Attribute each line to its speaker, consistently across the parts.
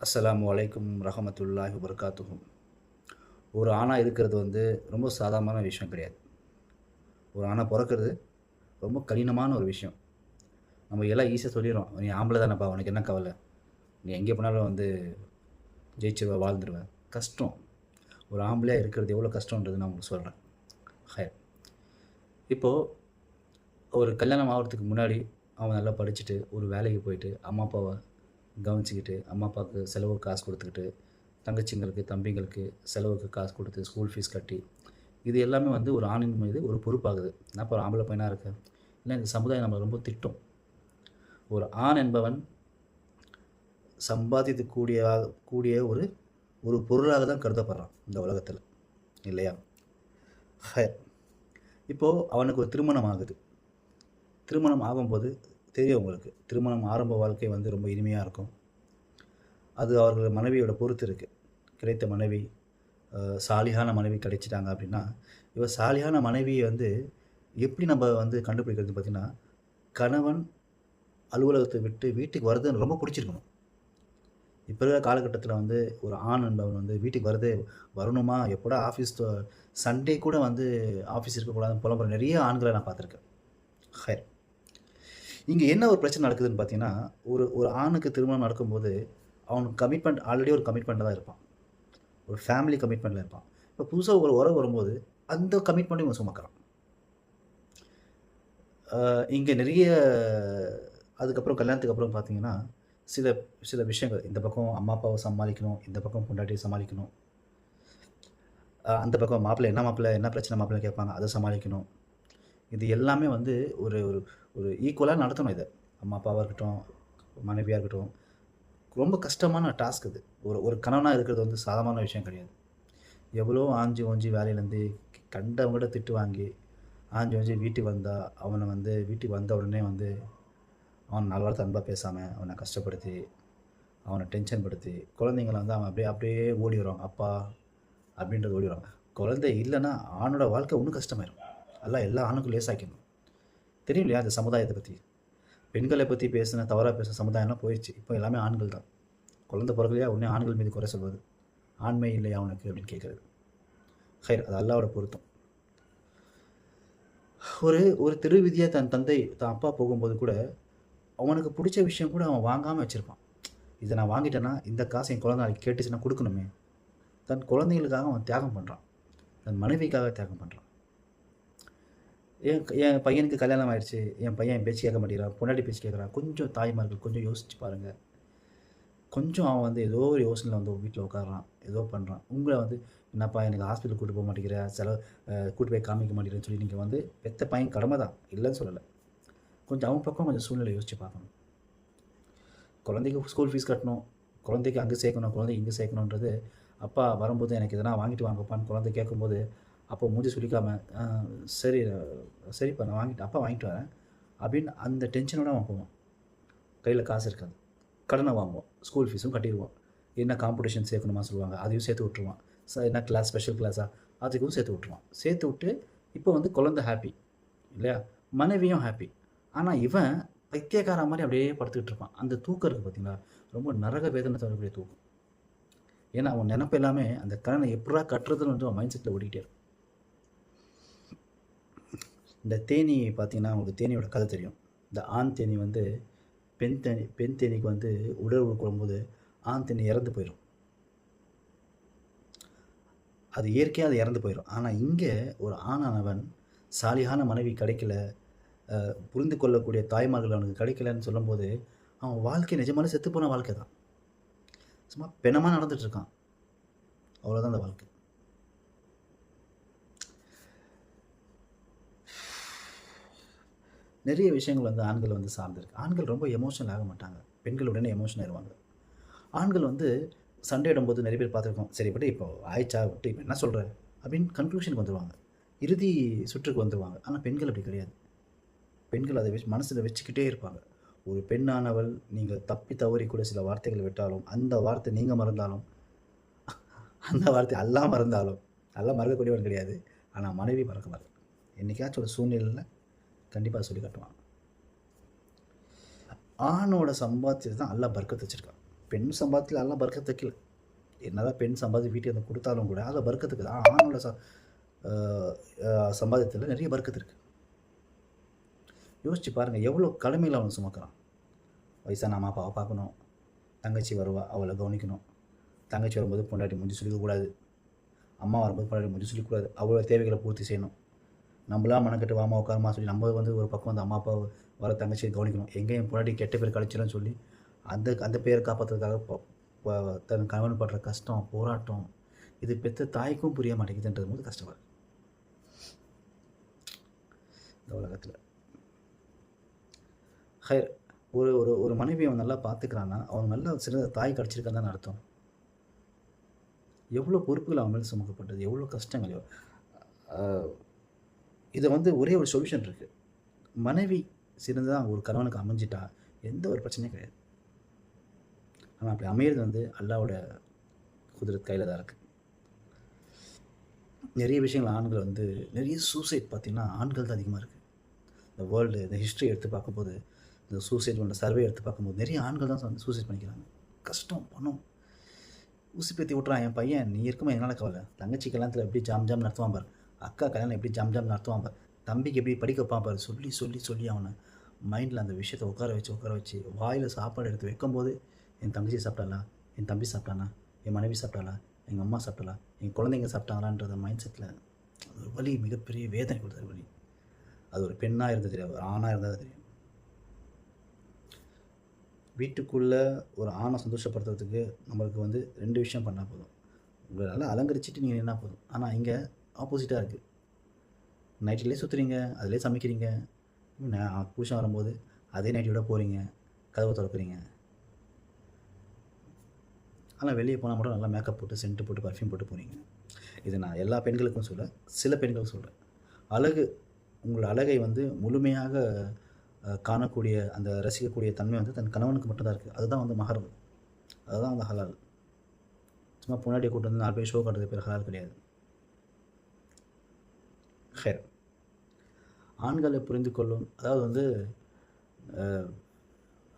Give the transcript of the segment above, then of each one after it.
Speaker 1: அஸ்ஸலாமு அலைக்கும் ரஹமத்துல்லாஹி வபரகாத்துஹு. ஒரு ஆணா இருக்கிறது ரொம்ப சாதாரணமான விஷயம் கிடையாது. ஒரு ஆணா பொறக்கிறது ரொம்ப கடினமான ஒரு விஷயம். நம்ம எல்லாம் ஈஸியா சொல்லிர்றோம். "நீ ஆம்பள தானப்பா, உனக்கு என்ன கவல? நீ எங்கே போனாலும் ஜெயிச்சுருவ, வாழ்ந்துருவ." கஷ்டம். ஒரு ஆம்பளையா இருக்கிறது எவ்வளோ கஷ்டம்ன்றது நான் உங்களுக்கு சொல்றேன். ஹைர். இப்போ ஒரு கல்யாணம் ஆவறதுக்கு முன்னாடி, அவன் நல்லா படிச்சுட்டு, ஒரு வேலைக்கு போயிட்டு, அம்மா அப்பாவ கவனிச்சுக்கிட்டு, அம்மா அப்பாவுக்கு செலவுக்கு காசு குடுத்துக்கிட்டு, தங்கச்சிங்களுக்கு, தம்பிங்களுக்கு செலவுக்கு காசு குடுத்து, ஸ்கூல் ஃபீஸ் கட்டி, இது எல்லாமே ஒரு ஆணின் மீது ஒரு பொறுப்பாகுது. "என்னப்பா ஒரு ஆம்பள பையனா இருக்க?" இல்ல இந்த சமுதாயம் நம்மள ரொம்ப திட்டும். ஒரு ஆண் என்பவன் சம்பாதித்து கூடிய ஒரு ஒரு பொருளாக தான் கருதப்படுறான் இந்த உலகத்தில. இல்லையா? ஹைர். இப்போ அவனுக்கு ஒரு திருமணம் ஆகுது. திருமணம் ஆகும்போது தெரியும் உங்களுக்கு. திருமணம் ஆரம்ப வாழ்க்கை ரொம்ப இனிமையா இருக்கும். அது அவர்கள் மனைவியோட பொறுத்து இருக்கு. கிடைத்த மனைவி சாலிஹான மனைவி கிடைச்சிட்டாங்க அப்படின்னா, இவ சாலிஹான மனைவிய எப்படி நம்ம கண்டுபிடிக்கிறது பார்த்தீங்கன்னா, கணவன் அலுவலகத்த விட்டு வீட்டுக்கு வரது ரொம்ப புடிச்சிருக்கணும். இப்ப இருக்கிற காலகட்டத்தில ஒரு ஆண் என்பவன் வீட்டுக்கு வரணுமா? எப்போடா சண்டே கூட ஆஃபீஸ் இருக்கக்கூடாதுன்னு புலம்புற நெறைய ஆண்கள நான் பார்த்துருக்கேன். ஹைர். இங்க என்ன ஒரு பிரச்சனை நடக்குதுன்னு பார்த்தீங்கன்னா, ஒரு ஒரு ஆணுக்கு திருமணம் நடக்கும்போது, அவனுக்கு கமிட்மெண்ட் ஆல்ரெடி ஒரு கமிட்மெண்ட்ல தான் இருப்பான். ஒரு ஃபேமிலி கமிட்மெண்ட்ல இருப்பான். இப்ப புதுசா ஒரு உறவு வரும்போது, அந்த கமிட்மெண்ட்டையும் இவன் சுமக்குறான். இங்க நெறைய அதுக்கப்புறம் கல்யாணத்துக்கு அப்புறம் பார்த்தீங்கன்னா, சில சில விஷயங்கள் இந்த பக்கம் அம்மா, அப்பாவ சமாளிக்கணும். இந்த பக்கம் பொண்டாட்டிய சமாளிக்கணும். அந்த பக்கம் மாப்பிள்ளை என்ன மாப்பிள்ளை, என்ன பிரச்சனை மாப்பிள்ளைன்னு கேட்பாங்க. அத சமாளிக்கணும். இது எல்லாமே ஒரு ஒரு ஒரு ஈக்குவலா நடத்தணும் இத. அம்மா, அப்பாவா இருக்கட்டும், மனைவியா இருக்கட்டும். ரொம்ப கஷ்டமான டாஸ்க் இது. ஒரு ஒரு கணவனா இருக்கிறது சாதாரணமான விஷயம் கிடையாது. எவ்வளோ ஆஞ்சு ஓஞ்சி வேலையிலேருந்து கண்டவங்ககிட்ட திட்டு வாங்கி, ஆஞ்சு ஓஞ்சி வீட்டுக்கு வந்தா, அவன வீட்டுக்கு வந்த உடனே அவன 4 வார்த்தை அன்பா பேசாம, அவன கஷ்டப்படுத்தி, அவன டென்ஷன் படுத்தி, குழந்தைங்கள அவன் அப்படியே அப்படியே ஓடி வருவாங்க. அப்பா அப்படின்றது ஓடி வருவாங்க. குழந்தை இல்லன்னா, ஆணோட வாழ்க்கை இன்னும் கஷ்டமாயிரும். அல்லாஹ் எல்லா ஆணுக்கும் லேசாக்கணும். தெரியும் இல்லையா இந்த சமுதாயத்த பத்தி? பெண்கள பத்தி தவறா பேசின சமுதாயம்லாம் போயிருச்சு. இப்போ எல்லாமே ஆண்கள் தான். குழந்தை பொறக்கலையா, உடனே ஆண்கள் மீது குறை சொல்வது. "ஆண்மை இல்லையா உனக்கு?" அப்படின்னு கேட்கிறது. ஹைர். அது அல்லாஹ்வோட பொருத்தம். ஒரு ஒரு தெரு வீதியா தன் தந்தை, தன் அப்பா போகும்போது கூட, அவனுக்கு புடிச்ச விஷயம் கூட அவன் வாங்காம வச்சிருப்பான். "இத நான் வாங்கிட்டேன்னா, இந்த காசு என் குழந்தை நாளைக்கு கேட்டுச்சுன்னா குடுக்கணுமே." தன் குழந்தைகளுக்காக அவன் தியாகம் பண்றான். தன் மனைவிக்காக தியாகம் பண்றான். என் பையனுக்கு கல்யாணம் ஆயிடுச்சு. என் பையன் என் பேச்சு கேட்க மாட்டேங்கிறான். பொண்டாட்டி பேச்சு கேட்குறான். கொஞ்சம் தாய்மார்கள் கொஞ்சம் யோசிச்சு பாருங்க. கொஞ்சம் அவன் ஏதோ ஒரு யோசனையில வீட்ல உட்கார்றான். ஏதோ பண்றான். உங்கள "என்னப்பா எனக்கு ஹாஸ்பிட்டல் கூட்டு போக மாட்டேங்கிற, கூட்டு போய் காமிக்க மாட்டேங்கிறேன்னு" சொல்லி நீங்க பெத்த பையன் கடமை தான். இல்லன்னு சொல்லல. கொஞ்சம் அவன் பக்கம் கொஞ்சம் சூழ்நிலை யோசிச்சு பார்க்கணும். குழந்தைக்கு ஸ்கூல் ஃபீஸ் கட்டணும். குழந்தைக்கு அங்க சேர்க்கணும், குழந்தைக்கு இங்க சேர்க்கணுன்றது, அப்பா வரும்போது எனக்கு எதனா வாங்கிட்டு வாங்கப்பான்னு குழந்தை கேட்கும்போது, அப்போ மூஞ்சி சுளிக்காம, சரி சரிப்பா நான் அப்பா வாங்கிட்டு வரேன்." அப்படின்னு அந்த டென்ஷனோட அவன் போவான். கையில காசு இருக்காது. கடன வாங்குவோம். ஸ்கூல் ஃபீஸும் கட்டிருவோம். என்ன காம்படிஷன் சேர்க்கணுமா சொல்லுவாங்க. அதையும் சேர்த்து விட்டுருவான். என்ன கிளாஸ் ஸ்பெஷல் கிளாஸா? அதுக்கும் சேர்த்து விட்டுருவான். சேர்த்து விட்டு இப்போ குழந்தை ஹேப்பி. இல்லையா? மனைவியும் ஹேப்பி. ஆனா இவன் பைத்தியக்காரன் மாரி அப்படியே படுத்துக்கிட்டு இருப்பான். அந்த தூக்கம் இருக்கு பார்த்தீங்களா? ரொம்ப நரக வேதனை தரக்கூடிய தூக்கம். ஏன்னா அவன் நெனப்பு எல்லாமே அந்த கடன எப்புட்றா கட்டுறதுன்னு அவன் மைண்ட் செட்ல ஓடிட்டே இருக்கும். இந்த தேனீ பார்த்தீங்கன்னா, உங்களுக்கு தேனீயோட கதை தெரியும். இந்த ஆண் தேனீ பெண் தேனீக்கு உடல் கொள்ளும்போது ஆண் தேனீ இறந்து போயிரும். அது இயற்கையா அது இறந்து போயிரும். ஆனா இங்க ஒரு ஆணானவன் சாலிகான மனைவி கிடைக்கல, புரிந்து கொள்ளக்கூடிய தாய்மார்கள் அவனுக்கு கிடைக்கலன்னு சொல்லும்போது, அவன் வாழ்க்கை நிஜமாலே செத்துப்போன வாழ்க்கை தான். சும்மா பிணமா நடந்துட்டு இருக்கான். அவ்வளோதான் அந்த வாழ்க்கை. நிறைய விஷயங்கள் ஆண்கள் சார்ந்திருக்கு. ஆண்கள் ரொம்ப எமோஷனல் ஆக மாட்டாங்க. பெண்கள் உடனே எமோஷன் ஆயிருவாங்க. ஆண்கள் சண்டை இடும்போது நிறைய பேர் பார்த்துருக்கோம். சரி விடு இப்போ ஆயிடுச்சா விட்டு இப்போ என்ன சொல்ற? அப்படின்னு கன்க்ளூஷனுக்கு வந்துருவாங்க. இறுதி சுற்றுக்கு வந்துருவாங்க. ஆனா பெண்கள் அப்படி கிடையாது. பெண்கள் அதை மனசுல வச்சுக்கிட்டே இருப்பாங்க. ஒரு பெண்ணானவள் நீங்கள் தப்பி தவறி கூட சில வார்த்தைகள் விட்டாலும், அந்த வார்த்தை நீங்க மறந்தாலும், அந்த வார்த்தை அல்லாஹ் மறந்தாலும், அல்லாஹ் மறக்கக்கூடியவன் கிடையாது. ஆனா மனைவி மறக்க மாட்டாள். என்னைக்காச்சும் ஒரு சூழ்நிலையில கண்டிப்பா சொல்லி காட்டுவான். ஆணோட சம்பாத்தியத்த தான் அல்லாஹ் பர்க்கத் வச்சிருக்கான். பெண் சம்பாதத்தில் எல்லாம் பர்க்கத்து வைக்கல. என்னதான் பெண் சம்பாதி வீட்டுக்கு வந்து கொடுத்தாலும் கூட அதில் பர்க்கத்து இருக்குது. ஆணோட சம்பாதியத்தில் நிறைய பர்க்கத்து இருக்குது. யோசிச்சு பாருங்கள், எவ்வளோ கடமையில் அவன் சுமக்கிறான். வயசான அம்மா அப்பாவை பார்க்கணும், தங்கச்சி வருவா அவளை கவனிக்கணும், தங்கச்சி வரும்போது பொண்டாட்டி முடிஞ்சு சொல்லிக்கக்கூடாது, அம்மா வரும்போது பொண்டாட்டி முடிஞ்சு சொல்லிக்கூடாது, அவ்வளோ தேவைகளை பூர்த்தி செய்யணும். நம்மளாம் மனக்கட்டு வாமா உட்காரமா சொல்லி நம்ம வந்து ஒரு பக்கம் வந்து அம்மா அப்பா வர தங்கச்சியை கவனிக்கணும். எங்கே என் பொண்டாட்டி கெட்ட பேர் கழிச்சிடன்னு சொல்லி அந்த பேரை காப்பாற்றுறதுக்காக தன் கணவன் படுற கஷ்டம், போராட்டம், இது பெற்ற தாய்க்கும் புரிய மாட்டேங்குதுன்றது போது கஷ்டமாக இந்த உலகத்தில். ஹைர், ஒரு ஒரு ஒரு மனைவியை அவன் நல்லா பார்த்துக்கிறான்னா அவன் நல்லா சிறந்த தாய் கிடச்சிருக்கான்னு தான் அர்த்தம். எவ்வளோ பொறுப்புகள் அவன் மேலே சுமக்கப்பட்டது, எவ்வளோ கஷ்டங்கள். இதை வந்து ஒரே ஒரு சொல்யூஷன் இருக்குது. மனைவி சிறந்ததாக ஒரு கணவனுக்கு அமைஞ்சிட்டா எந்த ஒரு பிரச்சனையும் கிடையாது. ஆனால் அப்படி அமையிறது வந்து அல்லாவோட குதிரத் கையில் தான் இருக்குது. நிறைய விஷயங்கள் ஆண்கள் வந்து நிறைய சூசைட் பார்த்திங்கன்னா ஆண்கள் தான் அதிகமாக இருக்குது. இந்த வேர்ல்டு இந்த ஹிஸ்ட்ரி எடுத்து பார்க்கும்போது, இந்த சூசைட் பண்ண சர்வே எடுத்து பார்க்கும்போது நிறைய ஆண்கள் தான் சூசைட் பண்ணிக்கிறாங்க. கஷ்டம், பணம், ஊசி பேத்தி விட்றான். என் பையன் நீ இருக்குமா என்னால் கவலை, தங்கச்சி கல்யாணத்தில் எப்படி ஜாம் ஜாம் நடத்துவான் பார், அக்கா கல்யாணம் எப்படி ஜாம் ஜாம் நடத்துவான் பார், தம்பிக்கு எப்படி படிக்க வைப்பான் பார், சொல்லி சொல்லி சொல்லி அவனை மைண்டில் அந்த விஷயத்தை உட்கார வச்சு வாயில் சாப்பாடு எடுத்து வைக்கும்போது என் தங்கச்சி சாப்பிட்டாளா, என் தம்பி சாப்பிட்டானா, என் மனைவி சாப்பிட்டாளா, எங்கள் அம்மா சாப்பிட்டாளா, என் குழந்தைங்க சாப்பிட்டாங்களான்ற மைண்ட் செட்டில் ஒரு வலி, மிகப்பெரிய வேதனை கொடுத்தாரு வலி. அது ஒரு பெண்ணாக இருந்தது தெரியாது, ஒரு ஆணாக இருந்தது தெரியும். வீட்டுக்குள்ளே ஒரு ஆணை சந்தோஷப்படுத்துறதுக்கு நம்மளுக்கு வந்து 2 விஷயம் பண்ணால் போதும். உங்களை நல்லா அலங்கரிச்சிட்டு நீங்கள் என்ன போதும். ஆனால் இங்கே ஆப்போசிட்டாக இருக்குது. நைட்டிலே சுற்றுறீங்க, அதிலே சமைக்கிறீங்க, புருஷன் வரும்போது அதே நைட்டியோட போகிறீங்க, கதவை திறக்கிறீங்க. ஆனால் வெளியே போனால் மட்டும் நல்லா மேக்கப் போட்டு, சென்ட்டு போட்டு, பர்ஃப்யூம் போட்டு போகிறீங்க. இது நான் எல்லா பெண்களுக்கும் சொல்ல, சில பெண்களுக்கு சொல்கிறேன். அழகு, உங்கள் அழகை வந்து முழுமையாக காணக்கூடிய அந்த ரசிக்கக்கூடிய தன்மை வந்து தன் கணவனுக்கு மட்டும்தான் இருக்குது. அதுதான் வந்து மஹரம், அதுதான் வந்து ஹலால். சும்மா பொன்னாடியை கூட்டு வந்து 4 பேர் ஷோ காட்டுறது பேர் ஹலால் கிடையாது. ஹேர், ஆண்களை புரிந்து கொள்ளும், அதாவது வந்து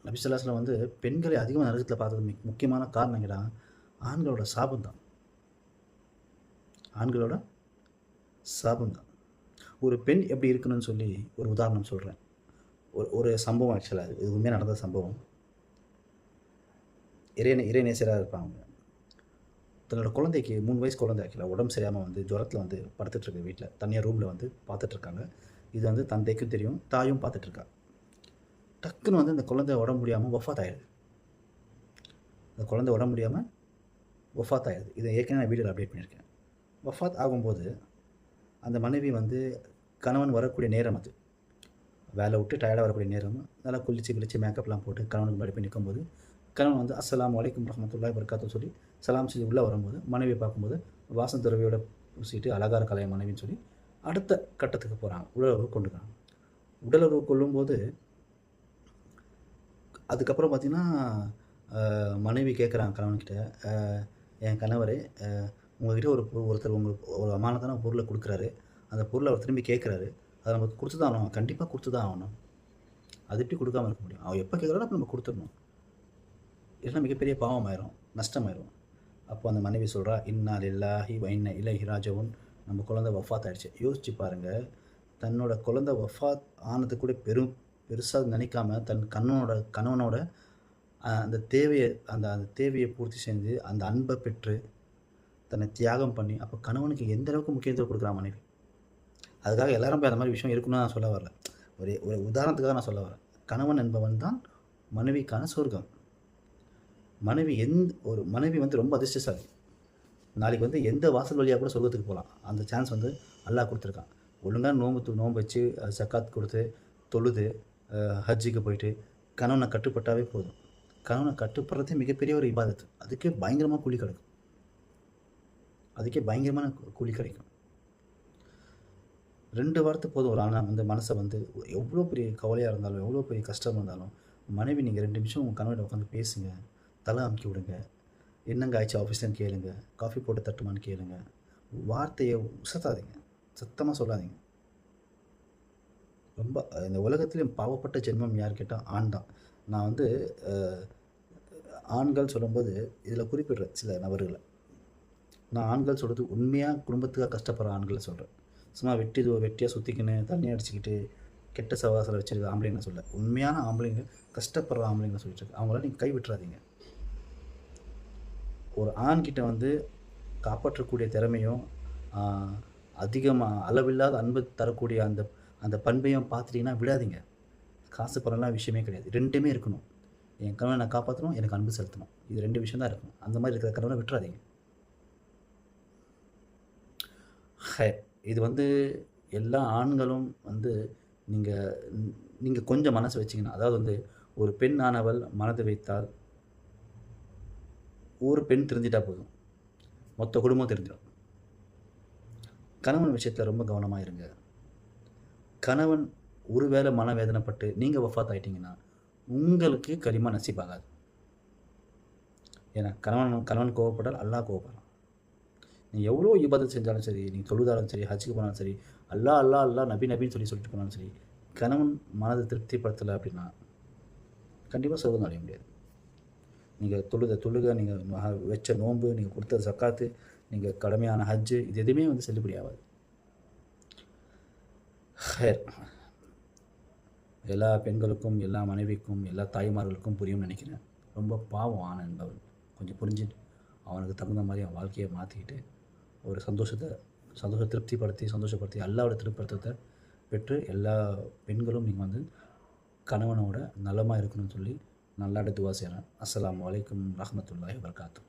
Speaker 1: நபி ஸல்லல்லாஹு அலைஹி வஸல்லம் வந்து பெண்களை அதிகமாக நரகத்தில் பார்த்தது முக்கியமான காரணம் என்னடா, ஆண்களோட சாபம் தான். ஆண்களோட சாபம் தான். ஒரு பெண் எப்படி இருக்கணும்னு சொல்லி ஒரு உதாரணம் சொல்கிறேன். ஒரு சம்பவம், ஆக்சுவலாக இது உண்மையாக நடந்த சம்பவம். இறைநேசராக இருப்பாங்க. தன்னோட குழந்தைக்கு 3 வயசு குழந்தை ஆக்சுவலாக உடம்பு சரியாமல் வந்து ஜுரத்தில் வந்து படுத்துட்ருக்கு வீட்டில், தனியாக ரூமில் வந்து பார்த்துட்ருக்காங்க. இது வந்து தந்தைக்கும் தெரியும், தாயும் பார்த்துட்ருக்கா. டக்குன்னு வந்து அந்த குழந்தை உடம்பு முடியாமல் வஃபாத் ஆகிடுது. அந்த குழந்தை உடம்பு முடியாமல் வஃபாத் ஆகிடுது. இதை ஏற்கனவே நான் வீடியோவில் அப்டேட் பண்ணியிருக்கேன். வஃபாத் ஆகும்போது அந்த மனைவி வந்து கணவன் வரக்கூடிய நேரம், அது வேலை விட்டு டயர்டாக வரக்கூடிய நேரம், நல்லா குளிச்சு மேக்கப்லாம் போட்டு கணவனுக்கு முன்னாடி போய் நிற்கும்போது கணவன் வந்து அஸ்ஸலாமு அலைக்கும் ரஹ்மத்துல்லாஹி வபரகாத்துஹு சொல்லி சலாம் சொல்லி உள்ளே வரும்போது மனைவியை பார்க்கும்போது வாசம் துறவியோட பூசிட்டு அழகார கலைய மனைவின்னு சொல்லி அடுத்த கட்டத்துக்கு போகிறாங்க. உடலுறவு கொண்டுக்கிறாங்க. உடலுறவு கொள்ளும்போது அதுக்கப்புறம் பார்த்திங்கன்னா மனைவி கேட்குறாங்க கணவன்கிட்ட, என் கணவரே உங்கள்கிட்ட ஒருத்தர் உங்களுக்கு ஒரு அமானத்தான பொருளை கொடுக்குறாரு, அந்த பொருளை அவர் திரும்பி கேட்குறாரு, அதை நமக்கு கொடுத்து தான் ஆகணும், கண்டிப்பாக கொடுத்து தான் ஆகணும், அது எப்படி கொடுக்காமல் இருக்க முடியும், அவன் எப்போ கேட்குறாரோ அப்போ நம்ம கொடுத்துடணும், இல்லைன்னா மிகப்பெரிய பாவமாயிரும், நஷ்டமாயிரும். அப்போ அந்த மனைவி சொல்கிறா, இன்னா லில்லாஹி வ இன்னா இலைஹி ராஜிஊன், நம்ம குழந்தை வஃபாத் ஆகிடுச்சு. யோசிச்சு பாருங்கள், தன்னோட குழந்தை வஃபாத் ஆனது கூட பெருசாக நினைக்காம தன் கணவனோட அந்த தேவையை பூர்த்தி செஞ்சு அந்த அன்பை பெற்று தன்னை தியாகம் பண்ணி, அப்போ கணவனுக்கு எந்த அளவுக்கு முக்கியத்துவம் கொடுக்குறா மனைவி. அதுக்காக எல்லாரும் போய் அந்த மாதிரி விஷயம் இருக்குன்னு நான் சொல்ல வரல, ஒரு உதாரணத்துக்காக நான் சொல்ல வரேன். கணவன் என்பவன் தான் மனைவிக்கான சொர்க்கம். மனைவி வந்து ரொம்ப அதிர்ஷ்டசாலி. நாளைக்கு வந்து எந்த வாசல் வழியாக கூட சொர்க்கத்துக்கு போகலாம். அந்த சான்ஸ் வந்து அல்லாஹ் கொடுத்துருக்கான். ஒழுங்காக நோன்பு வச்சு ஜக்காத் கொடுத்து தொழுது ஹஜ்ஜுக்கு போயிட்டு கணவனை கட்டுப்பட்டாவே போதும். கணவனை கட்டுப்படுறதே மிகப்பெரிய ஒரு இபாதத்து. அதுக்கே பயங்கரமான கூலி கிடைக்கும். 2 வார்த்தை போதும் ஒரு ஆணை வந்து மனசை வந்து எவ்வளோ பெரிய கவலையாக இருந்தாலும், எவ்வளோ பெரிய கஷ்டம் இருந்தாலும், மனைவி நீங்கள் 2 நிமிஷம் உங்கள் கணவனை உட்காந்து பேசுங்க, தலை அமுக்கி விடுங்க, என்னங்க ஆயிடுச்சு ஆஃபீஸ்லன்னு கேளுங்க, காஃபி போட்டு தட்டுமான்னு கேளுங்க. வார்த்தையை உசத்தாதீங்க, சத்தமாக சொல்லாதீங்க. ரொம்ப இந்த உலகத்துலேயும் பாவப்பட்ட ஜென்மம் யார் கேட்டால் ஆண் தான். நான் வந்து ஆண்கள் சொல்லும்போது இதில் குறிப்பிடுறேன் சில நபர்களை. நான் ஆண்கள் சொல்கிறது உண்மையாக குடும்பத்துக்காக கஷ்டப்படுற ஆண்களை சொல்கிறேன். சும்மா வெட்டியாக சுற்றிக்கின்னு தண்ணி அடிச்சுக்கிட்டு கெட்ட சவாசலை வச்சுருக்க ஆம்பளைங்க சொல்ல. உண்மையான ஆம்பளைங்க, கஷ்டப்படுற ஆம்பளைங்க சொல்லிட்டு இருக்கு. அவங்கள நீங்கள் கை விட்டுறாதீங்க. ஒரு ஆண்கிட்ட வந்து காப்பாற்றக்கூடிய திறமையும் அதிகமாக அளவில்லாத அன்பு தரக்கூடிய அந்த அந்த பண்பையும் பார்த்துட்டிங்கன்னா விடாதீங்க. காசு பணம்லாம் விஷயமே கிடையாது. 2மே இருக்கணும். என் கணவனை நான் காப்பாற்றணும், எனக்கு அன்பு செலுத்தணும். இது 2 விஷயம் தான் இருக்கணும். அந்த மாதிரி இருக்கிற கணவனை விட்டுறாதீங்க. இது வந்து எல்லா ஆண்களும் வந்து நீங்கள் கொஞ்சம் மனசு வச்சிங்கன்னா, அதாவது வந்து ஒரு பெண் ஆனவள் மனது வைத்தால் ஒரு பெண் தெரிஞ்சிட்டா போதும், மொத்த குடும்பம் தெரிஞ்சிடும். கணவன் விஷயத்தில் ரொம்ப கவனமாக இருங்க. கணவன் ஒருவேளை மனவேதனைப்பட்டு நீங்கள் வஃபாத் ஆகிட்டீங்கன்னா உங்களுக்கு கலிமா நசீபாகாது. ஏன்னா கணவன் கோவப்பட்டால் அல்லாஹ் கோவப்படுறான். நீ எவ்வளோ இபாதத் செஞ்சாலும் சரி, நீ தொழுதாலும் சரி, ஹஜ்ஜுக்கு போனாலும் சரி, அல்லாஹ் அல்லாஹ் அல்லாஹ் நபி நபின்னு சொல்லிட்டு போனாலும் சரி, கணவன் மனதை திருப்திப்படுத்தலை அப்படின்னா கண்டிப்பாக சொர்க்கம் அடைய முடியாது. நீங்கள் தொழுகை, நீங்கள் வச்ச நோன்பு, நீங்கள் கொடுத்த ஜக்காத்து, நீங்கள் கடமையான ஹஜ்ஜு, இது எதுவுமே வந்து செல்லுபடி ஆகாது. எல்லா பெண்களுக்கும், எல்லா மனைவிக்கும், எல்லா தாய்மார்களுக்கும் புரியும்னு நினைக்கிறேன். ரொம்ப பாவம் ஆண் என்பவன். கொஞ்சம் புரிஞ்சுட்டு அவனுக்கு தகுந்த மாதிரி அவன் வாழ்க்கையை மாற்றிக்கிட்டு ஒரு சந்தோஷப்படுத்தி அல்லாவோட திருப்பத்தத்தை பெற்று எல்லா பெண்களும் நீங்கள் வந்து கணவனோட நலமாக இருக்கணும்னு சொல்லி நல்லாட்ட துவா செய்கிறேன். அஸ்ஸலாமு அலைக்கும் ரஹ்மத்துல்லாஹி வபரகாத்துஹு.